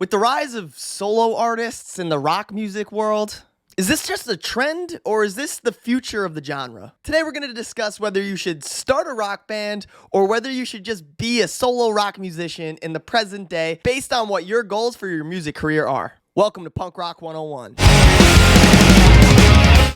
With the rise of solo artists in the rock music world, is this just a trend or is this the future of the genre? Today we're going to discuss whether you should start a rock band or whether you should just be a solo rock musician in the present day based on what your goals for your music career are. Welcome to Punk Rock 101.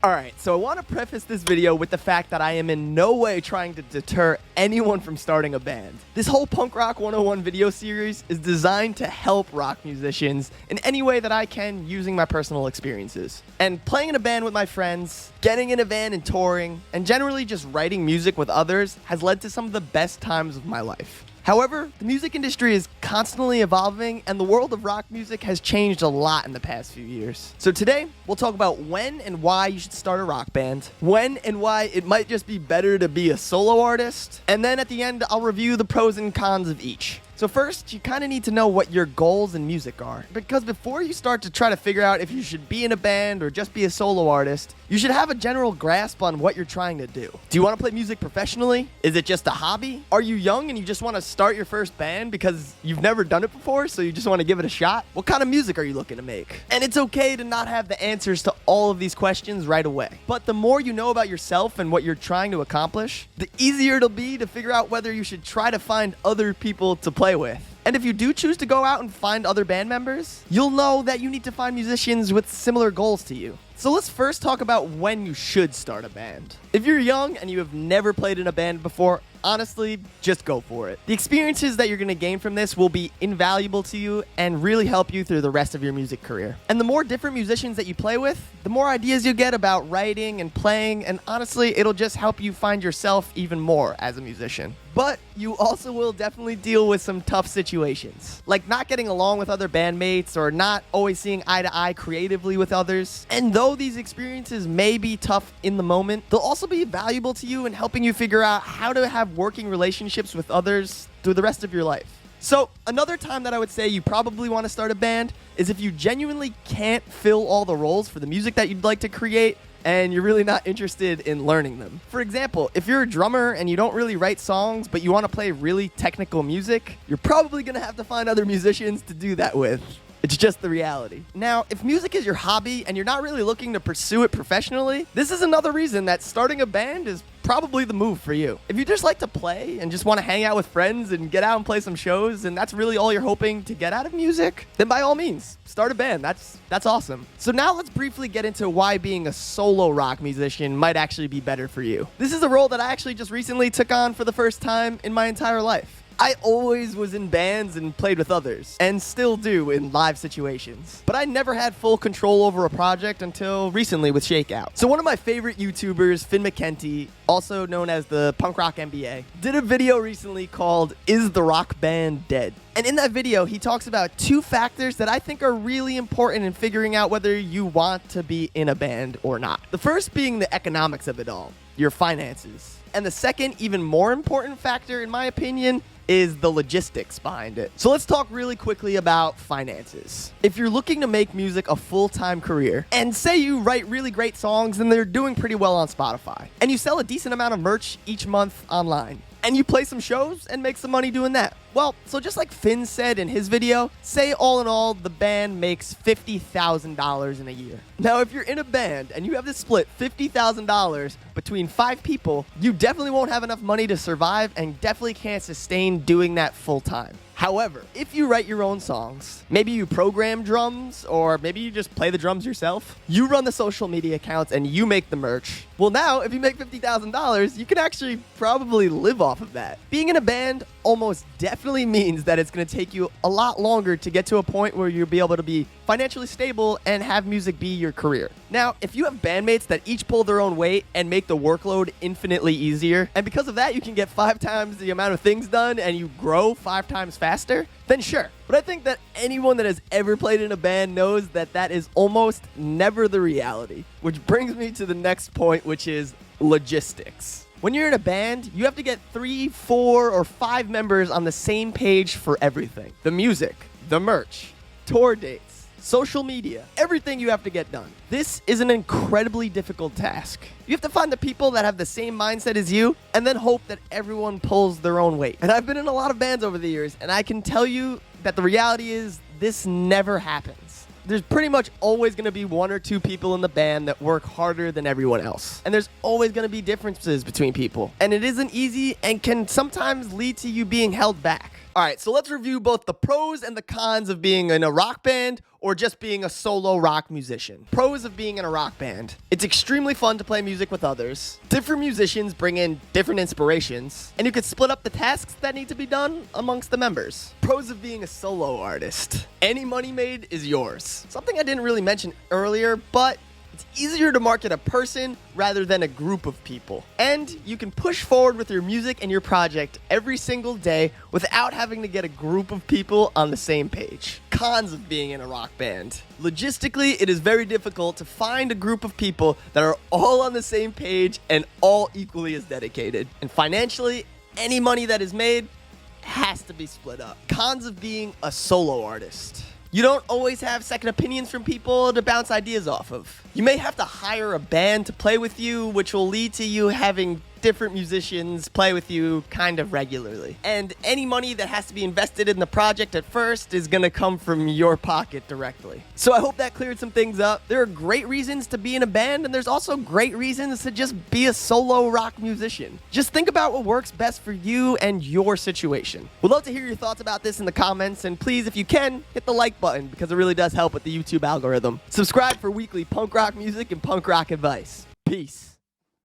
Alright, so I want to preface this video with the fact that I am in no way trying to deter anyone from starting a band. This whole Punk Rock 101 video series is designed to help rock musicians in any way that I can using my personal experiences. And playing in a band with my friends, getting in a van and touring, and generally just writing music with others has led to some of the best times of my life. However, the music industry is constantly evolving and the world of rock music has changed a lot in the past few years. So today, we'll talk about when and why you should start a rock band, when and why it might just be better to be a solo artist, and then at the end, I'll review the pros and cons of each. So first, you kind of need to know what your goals in music are, because before you start to try to figure out if you should be in a band or just be a solo artist, you should have a general grasp on what you're trying to do. Do you want to play music professionally? Is it just a hobby? Are you young and you just want to start your first band because you've never done it before, so you just want to give it a shot? What kind of music are you looking to make? And it's okay to not have the answers to all of these questions right away. But the more you know about yourself and what you're trying to accomplish, the easier it'll be to figure out whether you should try to find other people to play with. And if you do choose to go out and find other band members, you'll know that you need to find musicians with similar goals to you. So let's first talk about when you should start a band. If you're young and you have never played in a band before, honestly, just go for it. The experiences that you're going to gain from this will be invaluable to you and really help you through the rest of your music career. And the more different musicians that you play with, the more ideas you get about writing and playing, and honestly, it'll just help you find yourself even more as a musician. But you also will definitely deal with some tough situations, like not getting along with other bandmates or not always seeing eye to eye creatively with others. And though these experiences may be tough in the moment, they'll also be valuable to you in helping you figure out how to have working relationships with others through the rest of your life. So another time that I would say you probably want to start a band is if you genuinely can't fill all the roles for the music that you'd like to create and you're really not interested in learning them. For example, if you're a drummer and you don't really write songs but you want to play really technical music, you're probably going to have to find other musicians to do that with. It's just the reality. Now, if music is your hobby and you're not really looking to pursue it professionally, this is another reason that starting a band is probably the move for you. If you just like to play and just want to hang out with friends and get out and play some shows and that's really all you're hoping to get out of music, then by all means, start a band. That's awesome. So now let's briefly get into why being a solo rock musician might actually be better for you. This is a role that I actually just recently took on for the first time in my entire life. I always was in bands and played with others, and still do in live situations. But I never had full control over a project until recently with Shakeout. So one of my favorite YouTubers, Finn McKenty, also known as the Punk Rock MBA, did a video recently called Is the Rock Band Dead? And in that video, he talks about two factors that I think are really important in figuring out whether you want to be in a band or not. The first being the economics of it all, your finances. And the second, even more important factor, in my opinion, is the logistics behind it. So let's talk really quickly about finances. If you're looking to make music a full-time career, and say you write really great songs and they're doing pretty well on Spotify, and you sell a decent amount of merch each month online, and you play some shows and make some money doing that. Well, so just like Finn said in his video, say all in all, the band makes $50,000 in a year. Now, if you're in a band and you have to split $50,000 between 5 people, you definitely won't have enough money to survive and definitely can't sustain doing that full time. However, if you write your own songs, maybe you program drums, or maybe you just play the drums yourself, you run the social media accounts and you make the merch. Well, now, if you make $50,000, you can actually probably live off of that. Being in a band almost definitely means that it's going to take you a lot longer to get to a point where you'll be able to be financially stable and have music be your career. Now, if you have bandmates that each pull their own weight and make the workload infinitely easier, and because of that you can get 5 times the amount of things done and you grow 5 times faster, then sure. But I think that anyone that has ever played in a band knows that that is almost never the reality. Which brings me to the next point, which is logistics. When you're in a band, you have to get 3, 4, or 5 members on the same page for everything. The music, the merch, tour dates, social media, everything you have to get done. This is an incredibly difficult task. You have to find the people that have the same mindset as you and then hope that everyone pulls their own weight. And I've been in a lot of bands over the years, and I can tell you that the reality is this never happens. There's pretty much always going to be one or two people in the band that work harder than everyone else. And there's always going to be differences between people. And it isn't easy and can sometimes lead to you being held back. All right, so let's review both the pros and the cons of being in a rock band or just being a solo rock musician. Pros of being in a rock band. It's extremely fun to play music with others. Different musicians bring in different inspirations, and you can split up the tasks that need to be done amongst the members. Pros of being a solo artist. Any money made is yours. Something I didn't really mention earlier, but it's easier to market a person rather than a group of people. And you can push forward with your music and your project every single day without having to get a group of people on the same page. Cons of being in a rock band. Logistically, it is very difficult to find a group of people that are all on the same page and all equally as dedicated. And financially, any money that is made has to be split up. Cons of being a solo artist. You don't always have second opinions from people to bounce ideas off of. You may have to hire a band to play with you, which will lead to you having different musicians play with you kind of regularly. And any money that has to be invested in the project at first is going to come from your pocket directly. So I hope that cleared some things up. There are great reasons to be in a band, and there's also great reasons to just be a solo rock musician. Just think about what works best for you and your situation. We'd love to hear your thoughts about this in the comments, and please, if you can, hit the like button because it really does help with the YouTube algorithm. Subscribe for weekly punk rock music and punk rock advice. Peace.